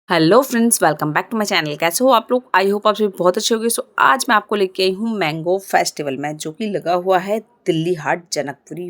Hello friends, welcome back to my channel. कैसे हो आप लोग? आई होप आप सभी बहुत अच्छे होंगे। सो आज मैं आपको लेके आई हूँ मैंगो फेस्टिवल में, जो कि लगा हुआ है दिल्ली हाट जनकपुरी।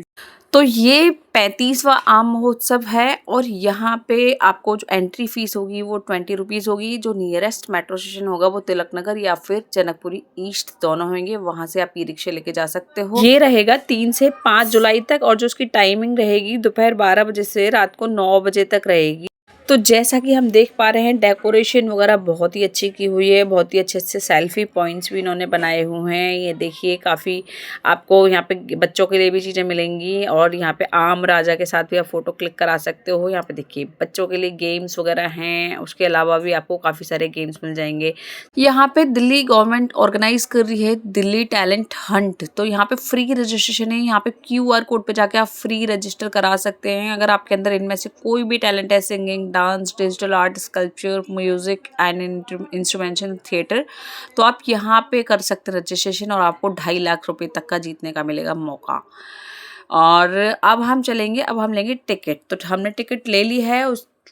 तो ये 35वां आम महोत्सव है और यहाँ पे आपको जो एंट्री फीस होगी वो 20 रुपीज़ होगी। जो नियरेस्ट मेट्रो स्टेशन होगा वो तिलक नगर या फिर जनकपुरी ईस्ट दोनों होंगे, वहाँ से आप ई रिक्शा लेके जा सकते हो। ये रहेगा 3 से 5 जुलाई तक और जो उसकी टाइमिंग रहेगी दोपहर 12 बजे से रात को 9 बजे तक रहेगी। तो जैसा कि हम देख पा रहे हैं, डेकोरेशन वगैरह बहुत ही अच्छी की हुई है। बहुत ही अच्छे अच्छे सेल्फी पॉइंट्स भी इन्होंने बनाए हुए हैं। ये देखिए, काफ़ी आपको यहाँ पे बच्चों के लिए भी चीज़ें मिलेंगी और यहाँ पे आम राजा के साथ भी आप फोटो क्लिक करा सकते हो। यहाँ पे देखिए बच्चों के लिए गेम्स वगैरह हैं, उसके अलावा भी आपको काफ़ी सारे गेम्स मिल जाएंगे। यहाँ पे दिल्ली गवर्नमेंट ऑर्गेनाइज कर रही है दिल्ली टैलेंट हंट। तो यहाँ पे फ्री रजिस्ट्रेशन है। यहाँ पे QR कोड पे जाके आप फ्री रजिस्टर करा सकते हैं। अगर आपके अंदर इनमें से कोई भी टैलेंट है, singing, dance, digital art, sculpture, music and instrumental theatre, तो आप यहाँ पे कर सकते हैं रजिस्ट्रेशन और आपको 2.5 लाख रुपए तक का जीतने का मिलेगा मौका। और अब हम लेंगे टिकट। तो हमने टिकट ले ली है।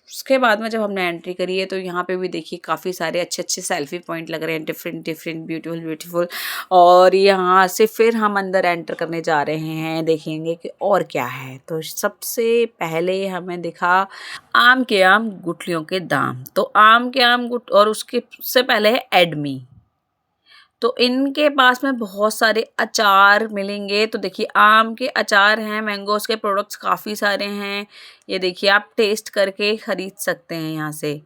उसके बाद में जब हमने एंट्री करी है तो यहाँ पे भी देखिए काफ़ी सारे अच्छे अच्छे सेल्फी पॉइंट लग रहे हैं, डिफरेंट डिफरेंट ब्यूटीफुल। और यहाँ से फिर हम अंदर एंटर करने जा रहे हैं, देखेंगे कि और क्या है। तो सबसे पहले हमें दिखा आम गुठलियों के दाम। तो आम के आम गुट और उसके से पहले है एडमी। तो इनके पास में बहुत सारे अचार मिलेंगे। तो देखिए आम के अचार हैं, मैंगोस के प्रोडक्ट्स काफ़ी सारे हैं। ये देखिए आप टेस्ट करके ख़रीद सकते हैं यहाँ से।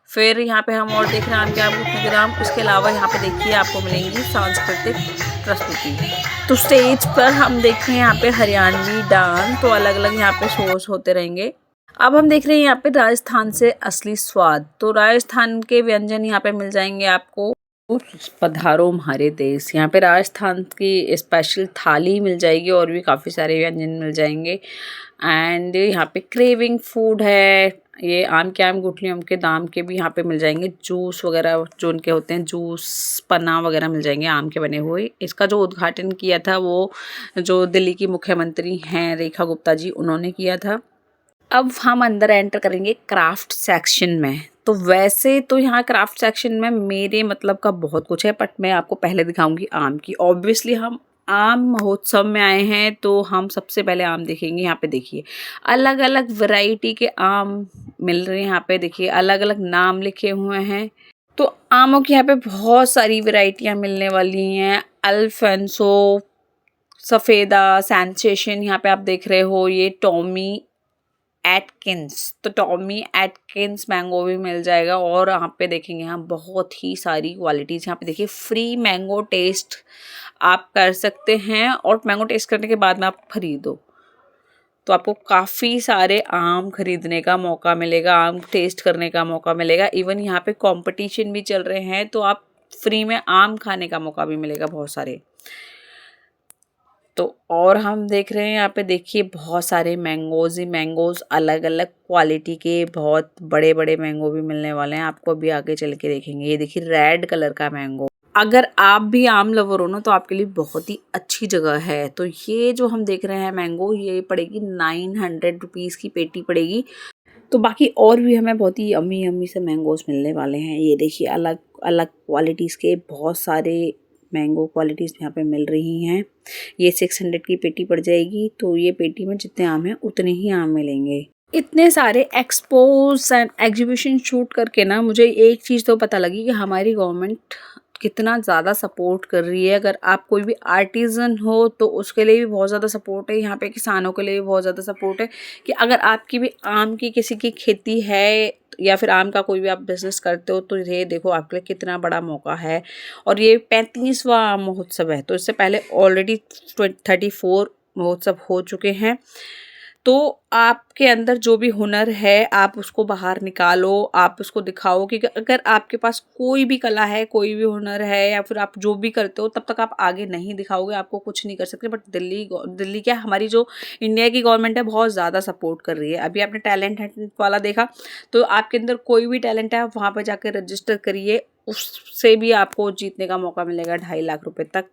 फिर यहाँ पे हम और देख रहे हैं आम के आम गुठली के दाम। उसके अलावा यहाँ पे देखिए आपको मिलेंगी सांस्कृतिक प्रस्तुति। तो स्टेज पर हम देखें यहाँ पे हरियाणवी डांस, तो अलग अलग यहाँ पे शोज होते रहेंगे। अब हम देख रहे हैं यहाँ पे राजस्थान से असली स्वाद। तो राजस्थान के व्यंजन यहाँ पे मिल जाएंगे आपको। पधारो हमारे देश, यहाँ पे राजस्थान की स्पेशल थाली मिल जाएगी और भी काफ़ी सारे व्यंजन मिल जाएंगे। एंड यहाँ पे क्रेविंग फूड है। ये आम गुठलियों के दाम के भी यहाँ पे मिल जाएंगे। जूस वगैरह जो उनके होते हैं, जूस पन्ना वगैरह मिल जाएंगे आम के बने हुए। इसका जो उद्घाटन किया था वो जो दिल्ली की मुख्यमंत्री हैं रेखा गुप्ता जी, उन्होंने किया था। अब हम अंदर एंटर करेंगे क्राफ्ट सेक्शन में। तो वैसे तो यहाँ क्राफ्ट सेक्शन में मेरे मतलब का बहुत कुछ है, बट मैं आपको पहले दिखाऊंगी आम की। ऑब्वियसली हम आम महोत्सव में आए हैं तो हम सबसे पहले आम देखेंगे। यहाँ पे देखिए अलग अलग वैरायटी के आम मिल रहे हैं। यहाँ पे देखिए अलग अलग नाम लिखे हुए हैं। तो आमों की यहाँ पे बहुत सारी वैरायटियाँ मिलने वाली हैं। अल्फेंसो, सफ़ेदा, सेंसेशन, यहाँ पे आप देख रहे हो ये टॉमी एटकिंस। तो टॉमी एटकिंस मैंगो भी मिल जाएगा। और यहाँ पे देखेंगे हम बहुत ही सारी क्वालिटीज़। यहाँ पे देखिए फ्री मैंगो टेस्ट आप कर सकते हैं और मैंगो टेस्ट करने के बाद में आप खरीदो तो आपको काफ़ी सारे आम खरीदने का मौका मिलेगा, आम टेस्ट करने का मौका मिलेगा। इवन यहाँ पे कंपटीशन भी चल रहे हैं तो आप फ्री में आम खाने का मौका भी मिलेगा बहुत सारे। तो और हम देख रहे हैं यहाँ पे देखिए बहुत सारे मैंगोज़ ही मैंगोज़, अलग अलग क्वालिटी के बहुत बड़े बड़े मैंगो भी मिलने वाले हैं आपको। अभी आगे चल के देखेंगे। ये देखिए रेड कलर का मैंगो। अगर आप भी आम लवर हो ना तो आपके लिए बहुत ही अच्छी जगह है। तो ये जो हम देख रहे हैं मैंगो, ये पड़ेगी 900 रुपीज़ की पेटी पड़ेगी। तो बाकी और भी हमें बहुत ही यम्मी यम्मी से मैंगोज़ मिलने वाले हैं। ये देखिए अलग अलग क्वालिटीज़ के बहुत सारे मैंगो क्वालिटीज़ यहाँ पे मिल रही हैं। ये 600 की पेटी पड़ जाएगी। तो ये पेटी में जितने आम हैं उतने ही आम मिलेंगे। इतने सारे एक्सपोज एंड एग्जीबिशन शूट करके ना मुझे एक चीज़ तो पता लगी कि हमारी गवर्नमेंट कितना ज़्यादा सपोर्ट कर रही है। अगर आप कोई भी आर्टिज़न हो तो उसके लिए भी बहुत ज़्यादा सपोर्ट है। यहाँ पे किसानों के लिए भी बहुत ज़्यादा सपोर्ट है कि अगर आपकी भी आम की किसी की खेती है या फिर आम का कोई भी आप बिज़नेस करते हो तो ये देखो आपके लिए कितना बड़ा मौका है। और ये 35वां आम महोत्सव है। तो इससे पहले ऑलरेडी 34 महोत्सव हो चुके हैं। तो आपके अंदर जो भी हुनर है आप उसको बाहर निकालो, आप उसको दिखाओ। कि अगर आपके पास कोई भी कला है, कोई भी हुनर है या फिर आप जो भी करते हो, तब तक आप आगे नहीं दिखाओगे आपको कुछ नहीं कर सकते। बट दिल्ली क्या, हमारी जो इंडिया की गवर्नमेंट है बहुत ज़्यादा सपोर्ट कर रही है। अभी आपने टैलेंट हंट वाला देखा, तो आपके अंदर कोई भी टैलेंट है आप वहाँ पर जाकर रजिस्टर करिए, उससे भी आपको जीतने का मौका मिलेगा 2.5 लाख रुपए तक।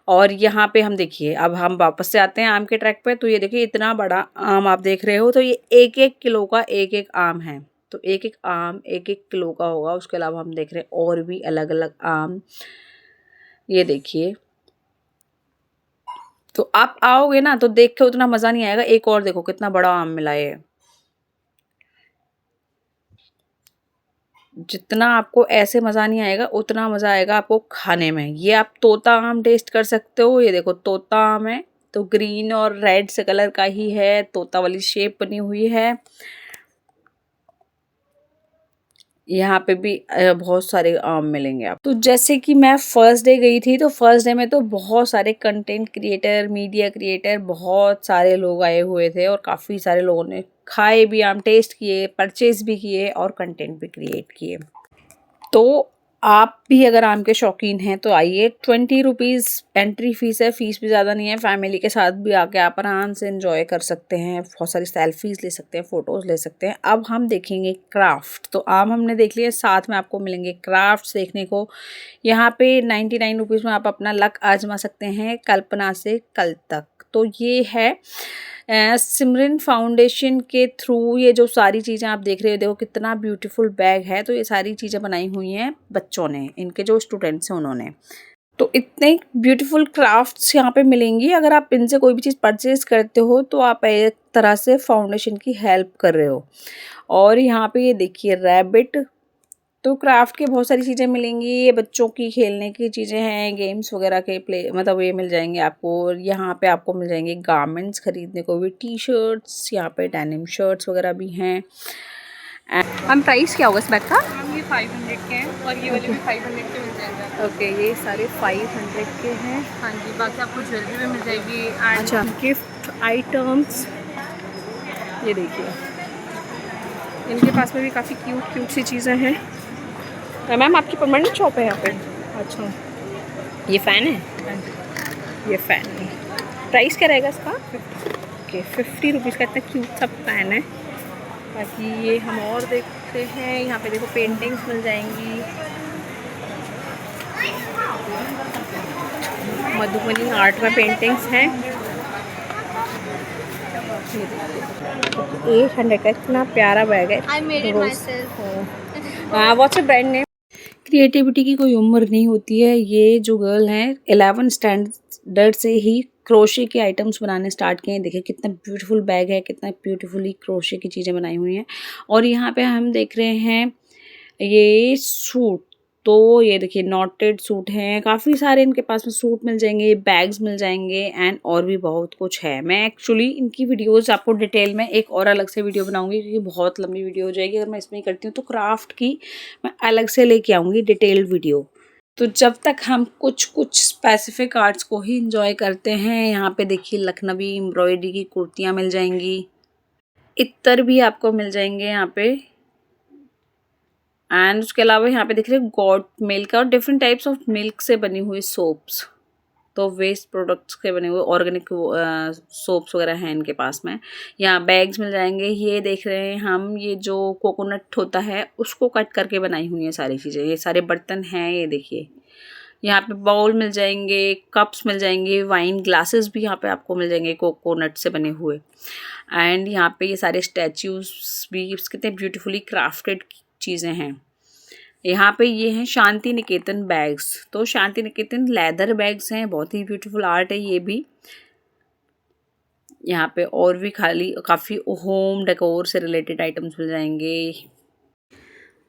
और यहाँ पे हम देखिए, अब हम वापस से आते हैं आम के ट्रैक पे। तो ये देखिए इतना बड़ा आम आप देख रहे हो। तो ये 1-1 किलो का एक एक आम है। तो एक एक आम 1-1 किलो का होगा। उसके अलावा हम देख रहे हैं और भी अलग अलग आम, ये देखिए। तो आप आओगे ना तो देख के उतना मज़ा नहीं आएगा। एक और देखो कितना बड़ा आम मिला है। जितना आपको ऐसे मज़ा नहीं आएगा उतना मज़ा आएगा आपको खाने में। ये आप तोता आम टेस्ट कर सकते हो। ये देखो तोता आम है, तो ग्रीन और रेड से कलर का ही है, तोता वाली शेप बनी हुई है। यहाँ पे भी बहुत सारे आम मिलेंगे आप। तो जैसे कि मैं फर्स्ट डे गई थी, तो फर्स्ट डे में तो बहुत सारे कंटेंट क्रिएटर, मीडिया क्रिएटर, बहुत सारे लोग आए हुए थे और काफ़ी सारे लोगों ने खाए भी आम, टेस्ट किए, परचेज भी किए और कंटेंट भी क्रिएट किए। तो आप भी अगर आम के शौकीन हैं तो आइए। 20 रुपीज़ एंट्री फ़ीस है, फ़ीस भी ज़्यादा नहीं है। फैमिली के साथ भी आके आप आराम से एंजॉय कर सकते हैं, बहुत सारी सेल्फीज़ ले सकते हैं, फ़ोटोज़ ले सकते हैं। अब हम देखेंगे क्राफ्ट। तो आम हमने देख लिए, साथ में आपको मिलेंगे क्राफ्ट्स देखने को। यहाँ पे 99 रुपीज़ में आप अपना लक आजमा सकते हैं कल्पना से कल तक। तो ये है सिमरन फाउंडेशन के थ्रू ये जो सारी चीज़ें आप देख रहे हो, देखो कितना ब्यूटीफुल बैग है। तो ये सारी चीज़ें बनाई हुई हैं बच्चों ने, इनके जो स्टूडेंट्स हैं उन्होंने। तो इतने ब्यूटीफुल क्राफ्ट्स यहाँ पे मिलेंगी। अगर आप इनसे कोई भी चीज़ परचेज करते हो तो आप एक तरह से फाउंडेशन की हेल्प कर रहे हो। और यहाँ पे ये देखिए रैबिट। तो क्राफ्ट के बहुत सारी चीज़ें मिलेंगी। ये बच्चों की खेलने की चीज़ें हैं, गेम्स वगैरह के प्ले मतलब ये मिल जाएंगे आपको। और यहाँ पे आपको मिल जाएंगे गारमेंट्स खरीदने को भी, टी शर्ट्स, यहाँ पे डेनिम शर्ट्स वगैरह भी हैं। हम प्राइस क्या होगा इस बैग का? ये 500 के हैं और ये वाले भी 500 के मिल जाएंगे। ओके, ये सारे 500 के हैं। हाँ जी, बाकी आपको ज्वेलरी भी मिल जाएगी। अच्छा, गिफ्ट आइटम्स ये देखिए, इनके पास में भी काफ़ी क्यूट क्यूट सी चीज़ें हैं। मैम आपकी परमानेंट शॉप है यहाँ पे? अच्छा, ये फ़ैन है? ये फ़ैन है। प्राइस क्या रहेगा इसका? ओके, 50 रुपीज़ का इतना क्यूट सा फ़ैन है। बाकी ये हम और देखते हैं। यहाँ पे देखो पेंटिंग्स मिल जाएंगी, मधुबनी आर्ट में पेंटिंग्स हैं। 800 का इतना प्यारा बैग है। What's a brand name? Creativity की कोई उम्र नहीं होती है। ये जो गर्ल हैं 11 स्टैंडर्ड से ही क्रोशे के आइटम्स बनाने स्टार्ट किए हैं। देखिए कितना ब्यूटीफुल बैग है, कितना ब्यूटीफुली क्रोशे की चीज़ें बनाई हुई हैं। और यहाँ पे हम देख रहे हैं ये सूट। तो ये देखिए नॉटेड सूट हैं, काफ़ी सारे इनके पास में सूट मिल जाएंगे, बैग्स मिल जाएंगे एंड और भी बहुत कुछ है। मैं एक्चुअली इनकी वीडियोस आपको डिटेल में एक और अलग से वीडियो बनाऊंगी, क्योंकि बहुत लंबी वीडियो हो जाएगी अगर मैं इसमें ही करती हूँ। तो क्राफ्ट की मैं अलग से लेके आऊँगी डिटेल्ड वीडियो। तो जब तक हम कुछ कुछ स्पेसिफिक आर्ट्स को ही इंजॉय करते हैं, यहाँ पे देखिए लखनवी एम्ब्रॉयडरी की कुर्तियाँ मिल जाएंगी, इत्र भी आपको मिल जाएंगे यहाँ पे। एंड उसके अलावा यहाँ पे देख रहे हैं गॉट मिल्क और डिफरेंट टाइप्स ऑफ मिल्क से बनी हुई सोप्स। तो वेस्ट प्रोडक्ट्स के बने हुए ऑर्गेनिक सोप्स वगैरह हैं इनके पास में। यहाँ बैग्स मिल जाएंगे। ये देख रहे हैं हम, ये जो कोकोनट होता है उसको कट करके बनाई हुई हैं सारी चीज़ें। ये सारे बर्तन हैं, ये देखिए। यहाँ पे बाउल मिल जाएंगे, कप्स मिल जाएंगे, वाइन ग्लासेस भी यहाँ पे आपको मिल जाएंगे कोकोनट से बने हुए। एंड यहाँ पे ये सारे स्टैच्यूज भी कितने ब्यूटीफुली क्राफ्टेड चीज़ें हैं। यहाँ पे ये हैं शांति निकेतन बैग्स। तो शांति निकेतन लेदर बैग्स हैं, बहुत ही ब्यूटीफुल आर्ट है ये भी। यहाँ पे और भी काफ़ी होम डेकोर से रिलेटेड आइटम्स मिल जाएंगे।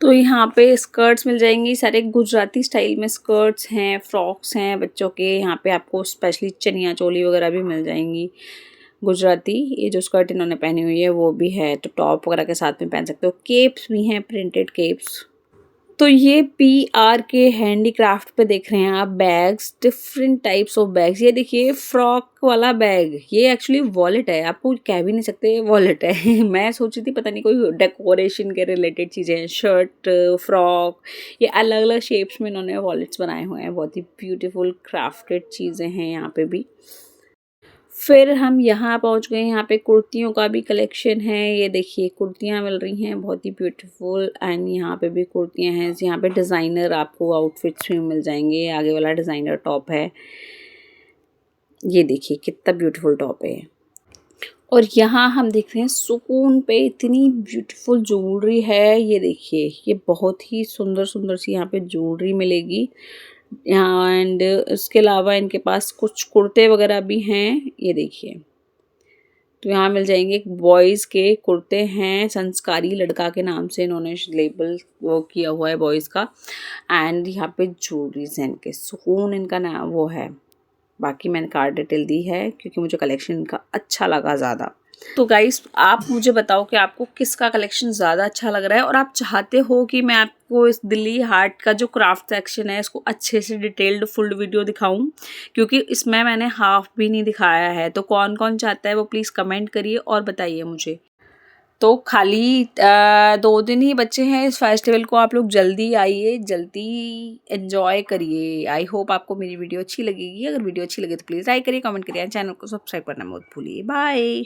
तो यहाँ पे स्कर्ट्स मिल जाएंगी, सारे गुजराती स्टाइल में स्कर्ट्स हैं, फ्रॉक्स हैं बच्चों के। यहाँ पे आपको स्पेशली चनिया चोली वगैरह भी मिल जाएंगी गुजराती। ये जो स्कर्ट इन्होंने पहनी हुई है वो भी है, तो टॉप वगैरह के साथ में पहन सकते हो। केप्स भी हैं, प्रिंटेड केप्स। तो ये PR के हैंडीक्राफ्ट पे देख रहे हैं आप bags, different types of bags. ये देखिए फ्रॉक वाला बैग, ये एक्चुअली वॉलेट है, आपको कह भी नहीं सकते वॉलेट है। मैं सोची थी पता नहीं कोई डेकोरेशन के रिलेटेड चीज़ें हैं। शर्ट, फ्रॉक, ये अलग अलग शेप्स में इन्होंने वॉलेट्स बनाए हुए हैं। बहुत ही ब्यूटीफुल क्राफ्टेड चीज़ें हैं यहाँ पे भी। फिर हम यहाँ पहुँच गए, यहाँ पे कुर्तियों का भी कलेक्शन है। ये देखिए कुर्तियाँ मिल रही हैं बहुत ही ब्यूटीफुल। एंड यहाँ पे भी कुर्तियाँ हैं, यहाँ पे डिज़ाइनर आपको आउटफिट्स भी मिल जाएंगे। आगे वाला डिज़ाइनर टॉप है, ये देखिए कितना ब्यूटीफुल टॉप है। और यहाँ हम देख रहे हैं सुकून पे इतनी ब्यूटीफुल ज्वेलरी है। ये देखिए, ये बहुत ही सुंदर सुंदर सी यहाँ पे ज्वेलरी मिलेगी यहाँ। एंड इसके अलावा इनके पास कुछ कुर्ते वगैरह भी हैं, ये देखिए। तो यहाँ मिल जाएंगे बॉयज़ के कुर्ते हैं, संस्कारी लड़का के नाम से इन्होंने लेबल वो किया हुआ है बॉयज़ का। एंड यहाँ पे ज्वेलरीज हैं इनके, सुकून इनका नाम वो है। बाकी मैंने कार्ड डिटेल दी है क्योंकि मुझे कलेक्शन इनका अच्छा लगा ज़्यादा। तो गाइस, आप मुझे बताओ कि आपको किसका कलेक्शन ज़्यादा अच्छा लग रहा है, और आप चाहते हो कि मैं आपको इस दिल्ली हार्ट का जो क्राफ्ट सेक्शन है इसको अच्छे से डिटेल्ड फुल वीडियो दिखाऊं, क्योंकि इसमें मैंने हाफ भी नहीं दिखाया है। तो कौन कौन चाहता है वो प्लीज़ कमेंट करिए और बताइए मुझे। तो खाली 2 दिन ही बचे हैं इस फेस्टिवल को, आप लोग जल्दी आइए, जल्दी एन्जॉय करिए। आई होप आपको मेरी वीडियो अच्छी लगेगी। अगर वीडियो अच्छी लगे तो प्लीज़ लाइक करिए, कमेंट करिए, चैनल को सब्सक्राइब करना मत भूलिए। बाय।